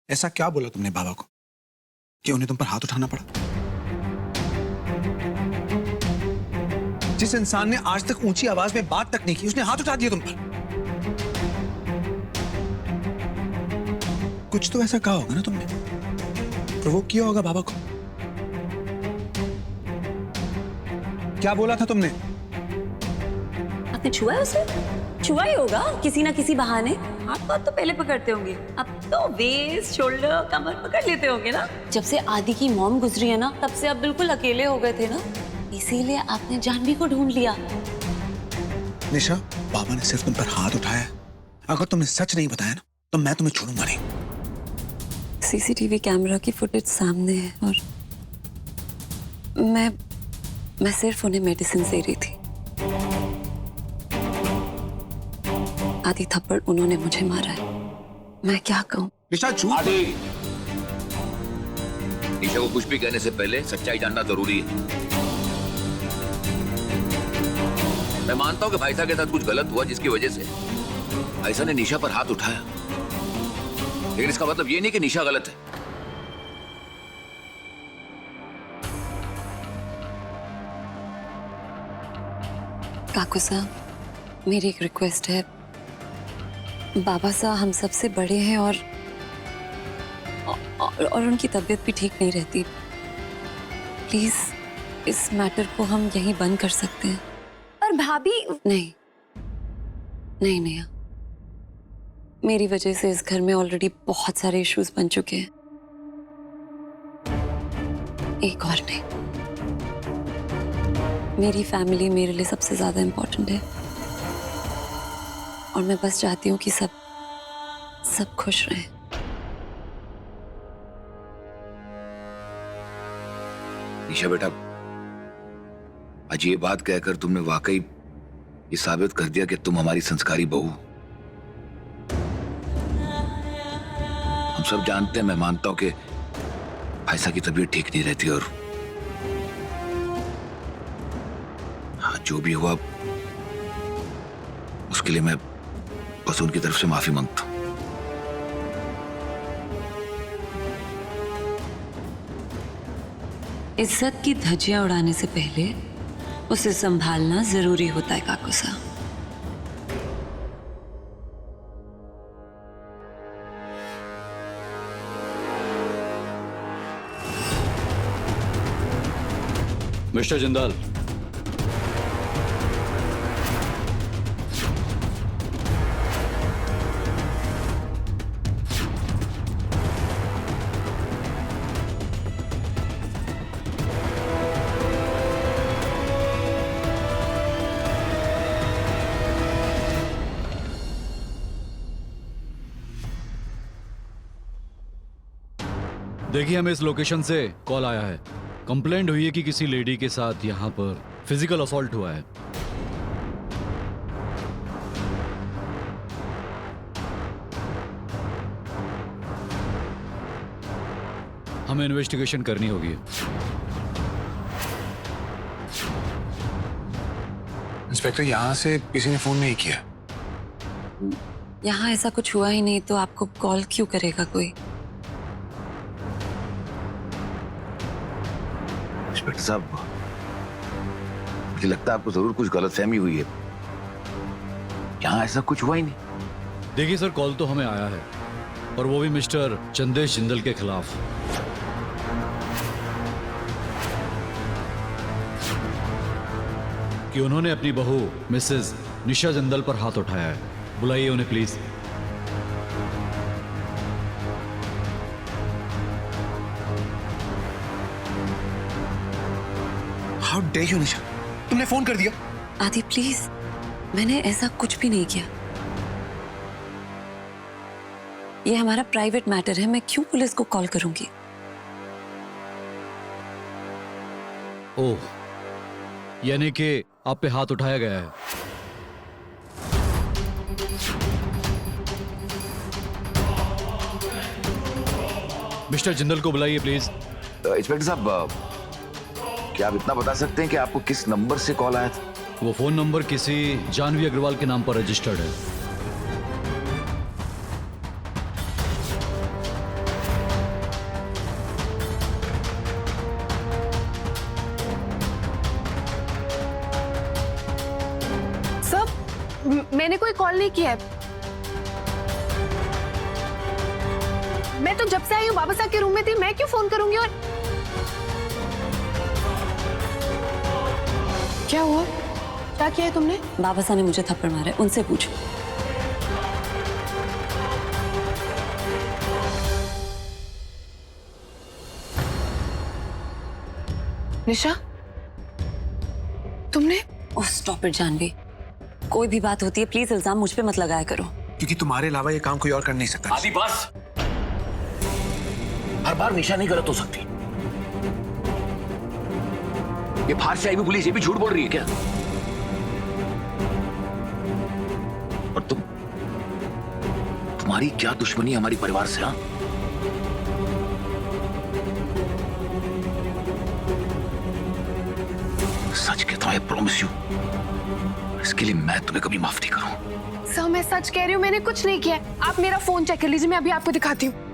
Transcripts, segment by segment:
ऐसा क्या बोला तुमने बाबा को कि उन्हें तुम पर हाथ उठाना पड़ा? जिस इंसान ने आज तक ऊंची आवाज में बात तक नहीं की, उसने हाथ उठा दिया तुम पर। कुछ तो ऐसा कहा होगा ना तुमने, प्रोवोक किया होगा बाबा को। क्या बोला था तुमने? आपने छुआ है उसे? छुआ ही होगा किसी ना किसी बहाने। हाथ पाथ तो पहले पकड़ते होंगे, अब तो वेस्ट, शोल्डर, कमर पकड़ लेते होंगे ना। जब से आदि की मॉम गुजरी है ना, तब से आप बिल्कुल अकेले हो गए थे ना, इसीलिए आपने जानवी को ढूंढ लिया। निशा, बाबा ने सिर्फ तुम पर हाथ उठाया। अगर तुमने सच नहीं बताया ना, तो मैं तुम्हें छोड़ूंगा नहीं। सीसीटीवी कैमरा की फुटेज सामने है और मैं सिर्फ उन्हें मेडिसिन दे रही थी। आदि थप्पड़ उन्होंने मुझे मारा है, मैं क्या कहूं? निशा झूठ। आदि, निशा को कुछ भी कहने से पहले सच्चाई जानना जरूरी है। मैं मानता हूं कि भाईसा के साथ कुछ गलत हुआ जिसकी वजह से भाईसा ने निशा पर हाथ उठाया, लेकिन इसका मतलब ये नहीं कि निशा गलत है। काकू साहब, मेरी एक रिक्वेस्ट है। बाबा साहब हम सबसे बड़े हैं और उनकी तबीयत भी ठीक नहीं रहती। प्लीज इस मैटर को हम यहीं बंद कर सकते हैं। पर भाभी, नहीं नहीं नहीं, मेरी वजह से इस घर में ऑलरेडी बहुत सारे इश्यूज बन चुके हैं, एक और नहीं। मेरी फैमिली मेरे लिए सबसे ज्यादा इंपॉर्टेंट है और मैं बस चाहती हूँ कि सब खुश रहें। निशा बेटा, आज ये बात कहकर तुमने वाकई ये साबित कर दिया कि तुम हमारी संस्कारी बहू। हम सब जानते हैं, मैं मानता हूं कि भाईसा की तबीयत ठीक नहीं रहती और हाँ, जो भी हुआ उसके लिए मैं बस उनकी तरफ से माफी मांगता हूं। इज्जत की धज्जियां उड़ाने से पहले उसे संभालना जरूरी होता है काकू साहब। मिस्टर जिंदाल, देखिए हमें इस लोकेशन से कॉल आया है। कंप्लेंट हुई है कि किसी लेडी के साथ यहां पर फिजिकल असॉल्ट हुआ है। हमें इन्वेस्टिगेशन करनी होगी। इंस्पेक्टर, यहां से किसी ने फोन नहीं किया। यहाँ ऐसा कुछ हुआ ही नहीं तो आपको कॉल क्यों करेगा कोई? इंस्पेक्टर साहब, मुझे लगता है आपको जरूर कुछ गलतफहमी हुई है। यहाँ ऐसा कुछ हुआ ही नहीं। देखिए सर, कॉल तो हमें आया है और वो भी मिस्टर चंदेश जिंदल के खिलाफ। कि उन्होंने अपनी बहू मिसेस निशा जिंदल पर हाथ उठाया है। बुलाइए उन्हें प्लीज। हाउ डेयर यू निशा, तुमने फोन कर दिया। आदि प्लीज, मैंने ऐसा कुछ भी नहीं किया। ये हमारा प्राइवेट मैटर है, मैं क्यों पुलिस को कॉल करूंगी? ओह, यानी कि आप पे हाथ उठाया गया है। मिस्टर जिंदल को बुलाइए प्लीज। इंस्पेक्टर साहब, क्या आप इतना बता सकते हैं कि आपको किस नंबर से कॉल आया था? वो फोन नंबर किसी जानवी अग्रवाल के नाम पर रजिस्टर्ड है। मैंने कोई कॉल नहीं किया है। मैं तो जब से आई हूँ वापस आके रूम में थी, मैं क्यों फोन करूंगी? और क्या हुआ? क्या किया है तुमने? बाबा ने मुझे थप्पड़ मारा है, उनसे पूछो। निशा, तुमने? ओह स्टॉप इट जानवी, कोई भी बात होती है प्लीज इल्जाम मुझ पे मत लगाया करो। क्योंकि तुम्हारे अलावा ये काम कोई और कर नहीं सकता। आदि बस, हर बार निशा नहीं गलत हो सकती। ये बाहर से आई हुई पुलिस ये भी झूठ बोल रही है क्या? और तुम्हारी क्या दुश्मनी है हमारी परिवार से? हाँ, सच कहता हूं, आई प्रॉमिस यू, इसके लिए मैं तुम्हें कभी माफ नहीं करूं। सर मैं सच कह रही हूँ, मैंने कुछ नहीं किया। आप मेरा फोन चेक कर लीजिए, मैं अभी आपको दिखाती हूँ।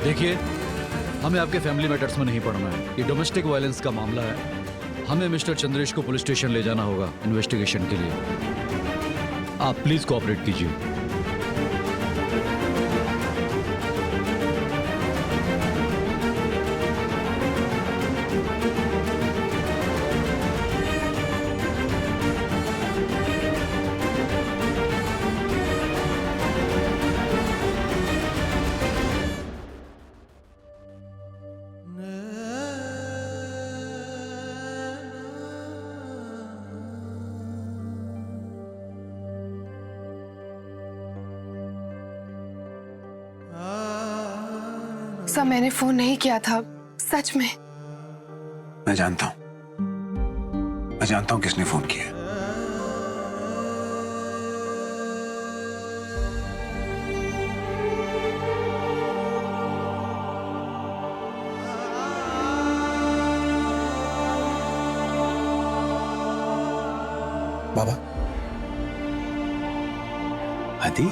देखिए, हमें आपके फैमिली मैटर्स में नहीं पड़ना है। ये डोमेस्टिक वायलेंस का मामला है। हमें मिस्टर चंद्रेश को पुलिस स्टेशन ले जाना होगा इन्वेस्टिगेशन के लिए। आप प्लीज कोऑपरेट कीजिए। सर मैंने फोन नहीं किया था, सच में। मैं जानता हूं किसने फोन किया। बाबा। आदि,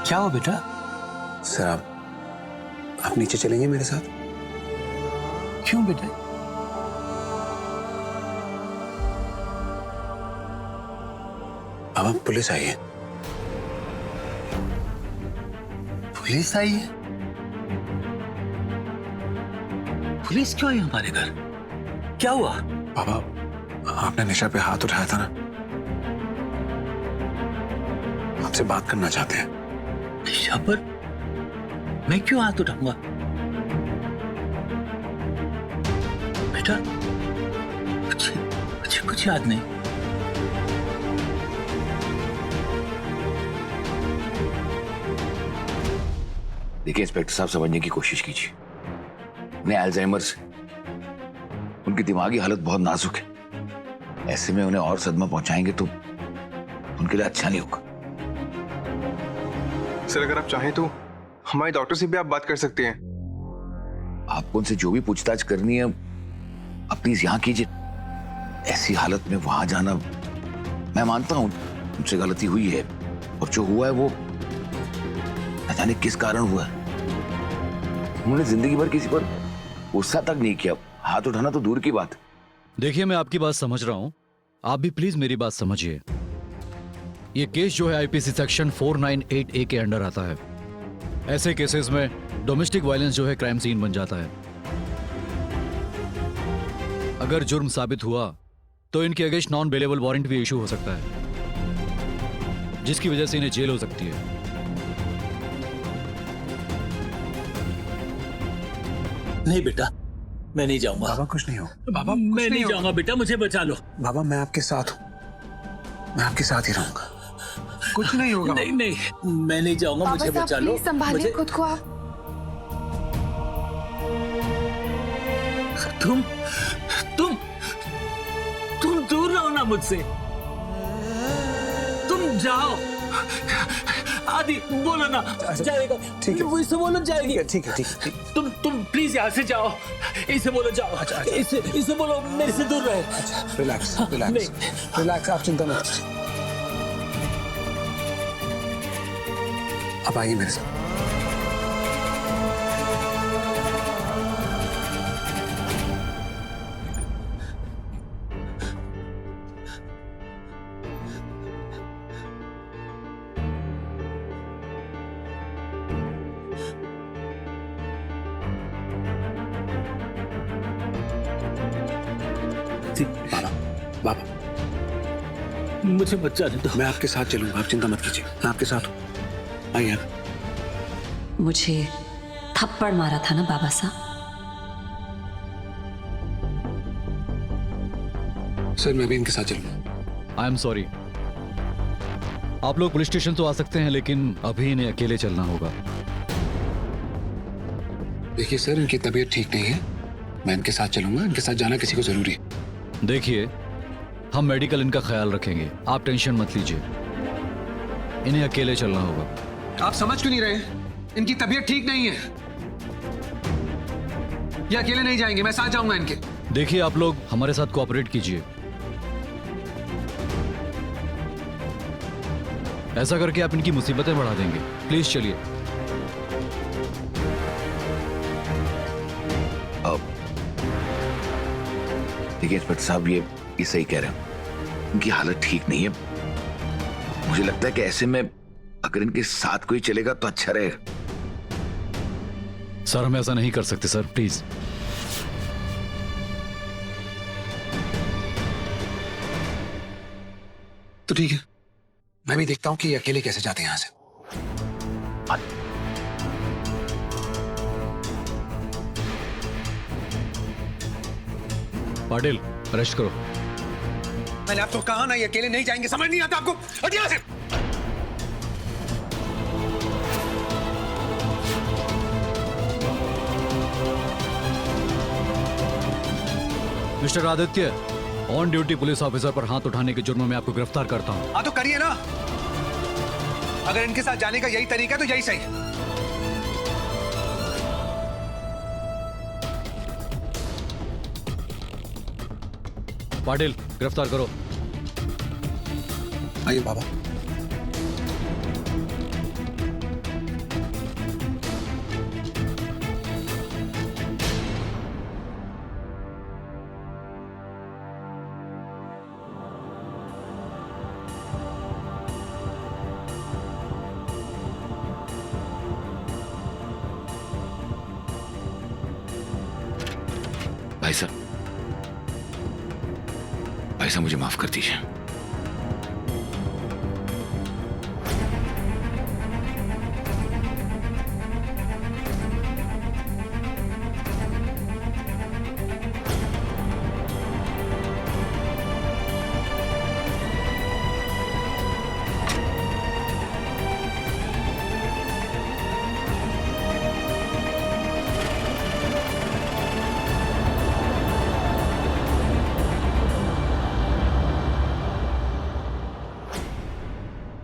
क्या हुआ बेटा? सर आप नीचे चलेंगे मेरे साथ? क्यों बेटा? बाबा पुलिस आई है। पुलिस आई है? पुलिस क्यों आई हमारे घर? क्या हुआ? बाबा आपने निशा पे हाथ उठाया था ना, आपसे बात करना चाहते हैं। निशा पर मैं क्यों हाथ उठाऊंगा? बेटा कुछ याद नहीं। देखिए इंस्पेक्टर साहब, समझने की कोशिश कीजिए। उन्हें अल्जाइमर से, उनकी दिमागी हालत बहुत नाजुक है। ऐसे में उन्हें और सदमा पहुंचाएंगे तो उनके लिए अच्छा नहीं होगा। सर अगर आप चाहें तो हमारे डॉक्टर से भी आप बात कर सकते हैं। आपको उनसे जो भी पूछताछ करनी है आप प्लीज यहाँ कीजिए। ऐसी हालत में वहां जाना, मैं मानता हूं उनसे गलती हुई है, और जो हुआ है वो न जाने किस कारण हुआ है। उन्होंने जिंदगी भर किसी पर गुस्सा तक नहीं किया, हाथ उठाना तो दूर की बात। देखिए, मैं आपकी बात समझ रहा हूं, आप भी प्लीज मेरी बात समझिए। ये केस जो है आईपीसी सेक्शन 498A के अंडर आता है। ऐसे केसेस में डोमेस्टिक वायलेंस जो है क्राइम सीन बन जाता है। अगर जुर्म साबित हुआ तो इनके अगेंस्ट नॉन बेलेबल वारंट भी इशू हो सकता है, जिसकी वजह से इन्हें जेल हो सकती है। नहीं बेटा, मैं नहीं जाऊंगा। बाबा कुछ नहीं हो। बाबा मैं नहीं जाऊंगा बेटा, मुझे बचा लो। बाबा मैं आपके साथ हूँ, मैं आपके साथ ही रहूंगा, कुछ नहीं होगा। नहीं नहीं, मैं नहीं जाऊंगा, मुझे बचा लो। संभालिए खुद को आप। तुम दूर रहो ना मुझसे। तुम जाओ। आदि बोलो ना, जाएगा। ठीक है। वो इससे बोलो जाएगी। ठीक है, ठीक है। तुम प्लीज यहाँ से जाओ, इसे बोलो जाओ। अच्छा। इसे बोलो मेरे से दूर रहे। रिलैक्स, रिलैक्स, रिलैक्स, आप चिंता मत कीजिए। आप आइए मेरे साथ। बाबा, बाबा, मुझे मत जाने दो। मैं आपके साथ चलूंगा, आप चिंता मत कीजिए, मैं आपके साथ हूँ। आइए आप। मुझे थप्पड़ मारा था ना बाबा साहब, सर मैं भी इनके साथ चलूंगा। I am sorry. आप लोग पुलिस स्टेशन तो आ सकते हैं, लेकिन अभी इन्हें अकेले चलना होगा। देखिए सर, इनकी तबीयत ठीक नहीं है, मैं इनके साथ चलूंगा, इनके साथ जाना किसी को जरूरी है। देखिए, हम मेडिकल इनका ख्याल रखेंगे, आप टेंशन मत लीजिए। इन्हें अकेले चलना होगा। आप समझ क्यों नहीं रहे? इनकी तबीयत ठीक नहीं है, ये अकेले नहीं जाएंगे, मैं साथ जाऊंगा इनके। देखिए, आप लोग हमारे साथ कोऑपरेट कीजिए। ऐसा करके आप इनकी मुसीबतें बढ़ा देंगे। प्लीज चलिए। देखिए इंस्पेक्टर साहब, ये सही कह रहे हैं, इनकी हालत ठीक नहीं है। मुझे लगता है कि ऐसे में अगर इनके साथ कोई चलेगा तो अच्छा रहेगा। सर, हम ऐसा नहीं कर सकते सर, प्लीज। तो ठीक है, मैं भी देखता हूँ कि ये अकेले कैसे जाते हैं यहाँ से। पाटिल, अरेस्ट करो। मैंने आपको कहा ना, ये अकेले नहीं जाएंगे, समझ नहीं आता आपको? हट यहाँ से। Mister Aditya, on duty police officer पर हाथ उठाने के जुर्म में आपको गिरफ्तार करता हूं। हाँ तो करिए ना, अगर इनके साथ जाने का यही तरीका है तो यही सही। पाटिल, गिरफ्तार करो। आइए बाबा। भाई साहब, भाई साहब मुझे माफ कर दीजिए।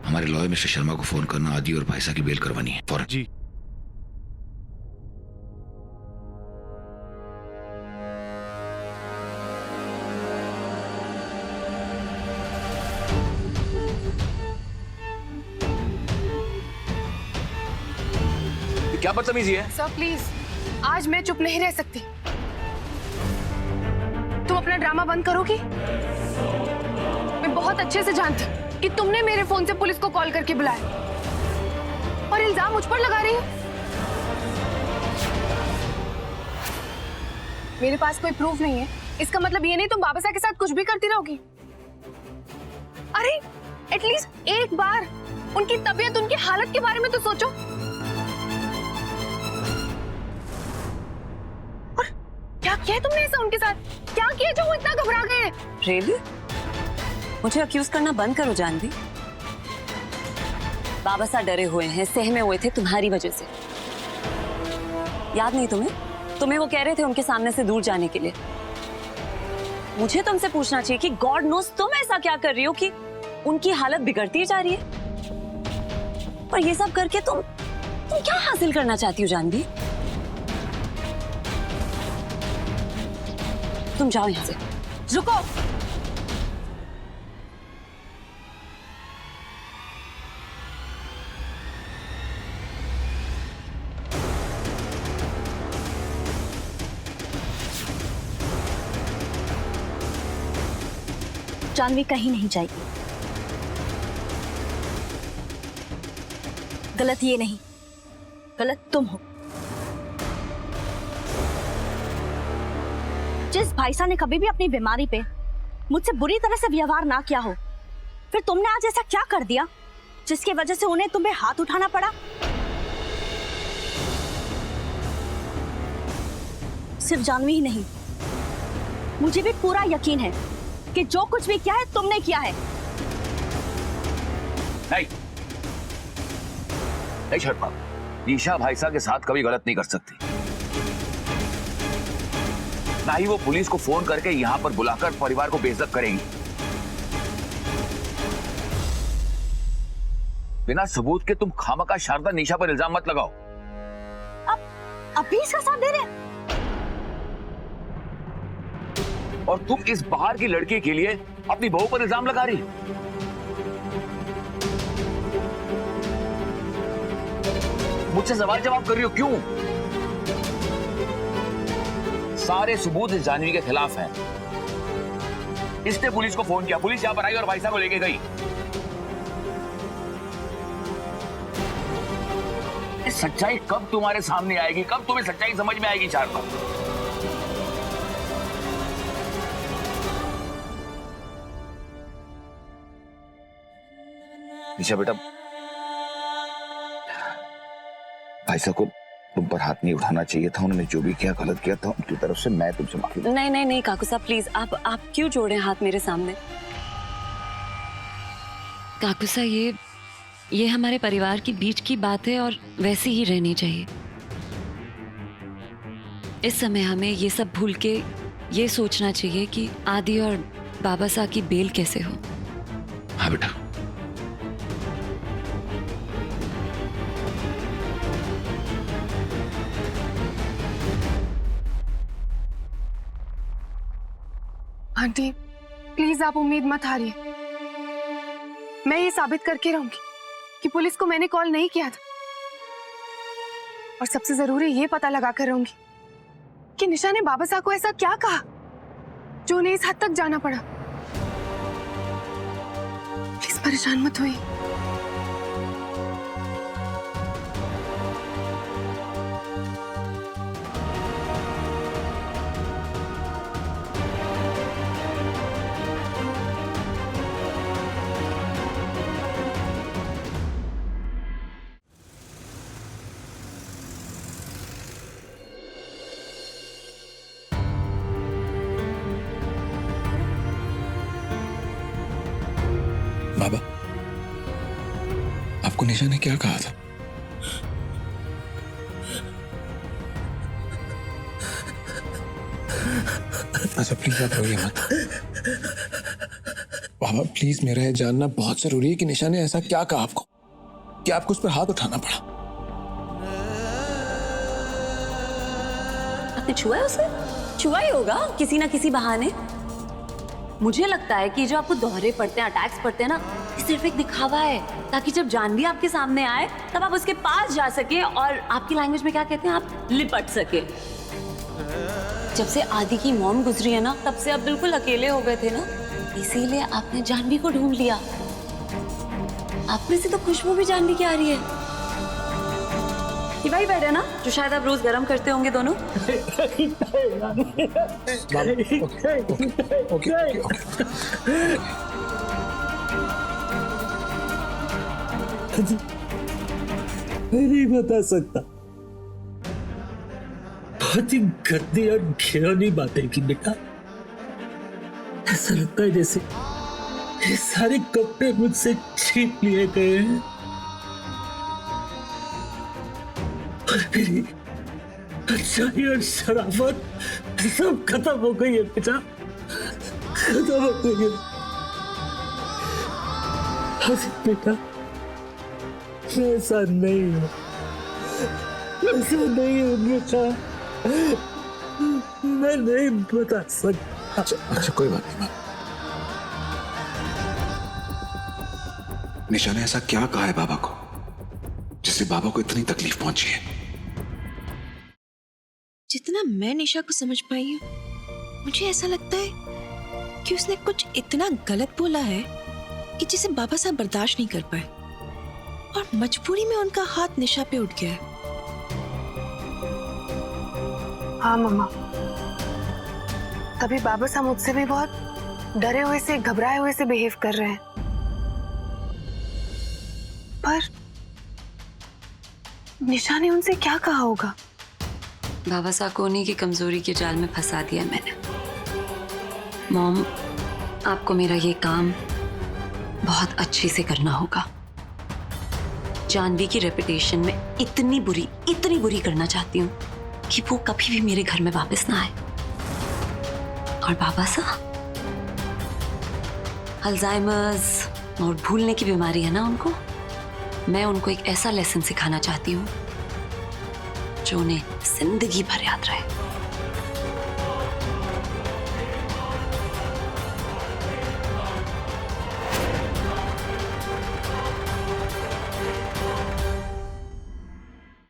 हमारे लॉयर मिस्टर शर्मा को फोन करना, आदि और भाईसा की बेल करवानी है फौरन। जी। क्या बदतमीजी है? सर प्लीज, आज मैं चुप नहीं रह सकती। तुम अपना ड्रामा बंद करोगी? मैं बहुत अच्छे से जानती हूँ कि तुमने मेरे फोन से पुलिस को कॉल करके बुलाया और इल्जाम मुझ पर लगा रही हो। मेरे पास कोई प्रूफ नहीं है, इसका मतलब ये नहीं तुम बाबा साहब के साथ कुछ भी करती रहोगी। अरे एटलीस्ट एक बार उनकी तबीयत, उनकी हालत के बारे में तो सोचो। और क्या किया तुमने ऐसा उनके साथ? क्या किया जो वो इतना घबरा गए? रियली? मुझे अक्यूज करना बंद करो जानवी। बाबा साहब डरे हुए हैं, सहमे हुए थे तुम्हारी वजह से। याद नहीं तुम्हें वो कह रहे थे उनके सामने से दूर जाने के लिए। मुझे तुमसे पूछना चाहिए कि गॉड नोस तुम ऐसा क्या कर रही हो कि उनकी हालत बिगड़ती जा रही है। और ये सब करके तुम क्या हासिल करना चाहती हो जानवी? तुम जाओ यहाँ से। रुको। जानवी कहीं नहीं जाएगी। गलत ये नहीं, गलत तुम हो। जिस भाई साहब ने कभी भी अपनी बीमारी पे मुझसे बुरी तरह से व्यवहार ना किया हो, फिर तुमने आज ऐसा क्या कर दिया जिसकी वजह से उन्हें तुम्हें हाथ उठाना पड़ा? सिर्फ जानवी ही नहीं, मुझे भी पूरा यकीन है कि जो कुछ भी किया है तुमने किया है। नहीं शर्मा, निशा भाई साहब के साथ कभी गलत नहीं कर सकती। ना ही वो पुलिस को फोन करके यहां पर बुलाकर परिवार को बेइज्जत करेगी। बिना सबूत के तुम खामखा शारदा निशा पर इल्जाम मत लगाओ। अब भी इसका साथ दे रहे हैं? और तुम इस बाहर की लड़की के लिए अपनी बहू पर इल्जाम लगा रही हो। मुझसे सवाल जवाब कर रही हो, क्यों? सारे सबूत इस जानवी के खिलाफ हैं। इसने पुलिस को फोन किया, पुलिस यहां पर आई और भाई साहब को लेके गई। सच्चाई कब तुम्हारे सामने आएगी, कब तुम्हें सच्चाई समझ में आएगी शारदा? निशा बेटा, भाई साहब को तुम पर हाथ नहीं उठाना चाहिए था। उन्होंने जो भी किया गलत किया था, उनकी तरफ से मैं तुमसे माफी। नहीं नहीं नहीं काकू साहब प्लीज, आप क्यों जोड़े हाथ मेरे सामने? काकू साहब ये हमारे परिवार के बीच की बात है और वैसी ही रहनी चाहिए। इस समय हमें ये सब भूल के ये सोचना चाहिए कि आदि और बाबा साहब की बेल कैसे हो। हाँ बेटा। आंटी प्लीज आप उम्मीद मत हारिए। मैं ये साबित करके रहूंगी कि पुलिस को मैंने कॉल नहीं किया था, और सबसे जरूरी ये पता लगा कर रहूंगी कि निशा ने बाबा साहब को ऐसा क्या कहा जो उन्हें इस हद तक जाना पड़ा। प्लीज परेशान मत होइए। बाबा, आपको निशा ने क्या कहा था? अच्छा प्लीज आप रोइए मत। बाबा प्लीज, मेरा ये जानना बहुत जरूरी है कि निशा ने ऐसा क्या कहा आपको कि आपको उस पर हाथ उठाना पड़ा। आपने छुआ है उसे? छुआ ही होगा किसी ना किसी बहाने। मुझे लगता है कि जो आपको दौरे पड़ते हैं, अटैक्स पड़ते हैं ना, ये सिर्फ एक दिखावा है, ताकि जब जानवी आपके सामने आए तब आप उसके पास जा सके और आपकी लैंग्वेज में क्या कहते हैं, आप लिपट सके। जब से आदि की मॉम गुजरी है ना, तब से आप बिल्कुल अकेले हो गए थे ना, इसीलिए आपने जानवी को ढूंढ लिया। आप में से तो खुशबू भी जानवी की आ रही है। ये वही बेड है ना जो शायद आप रोज गर्म करते होंगे दोनों? मैं नहीं बता सकता। बहुत ही गंदी और घिनौनी बातें की बेटा। ऐसा लगता है जैसे ये सारे कपड़े मुझसे छीन लिए गए हैं और मेरी अच्छाई और शराफत सब खत्म हो गई है बेटा, खत्म हो गई है। बेटा ऐसा नहीं हो, ऐसा नहीं हो निशा, मैं नहीं बता सकता। अच्छा कोई बात नहीं। निशा ने ऐसा क्या कहा है बाबा को जिससे बाबा को इतनी तकलीफ पहुंची है? जितना मैं निशा को समझ पाई हूँ, मुझे ऐसा लगता है कि उसने कुछ इतना गलत बोला है कि जिसे बाबा साहब बर्दाश्त नहीं कर पाए और मजबूरी में उनका हाथ निशा पे उठ गया है। हाँ मम्मा, तभी बाबा साहब मुझसे भी बहुत डरे हुए से, घबराए हुए से बिहेव कर रहे हैं। पर निशा ने उनसे क्या कहा होगा? बाबा साहब को उन्हीं की कमजोरी के जाल में फंसा दिया मैंने। मॉम, आपको मेरा ये काम बहुत अच्छे से करना होगा। जानवी की रेपुटेशन में इतनी बुरी करना चाहती हूँ कि वो कभी भी मेरे घर में वापस ना आए। और बाबा साहब, अल्जाइमर्स और भूलने की बीमारी है ना उनको। मैं उनको एक ऐसा लेसन सिखाना चाहती हूँ जो उन्हें जिंदगी भर याद रहे।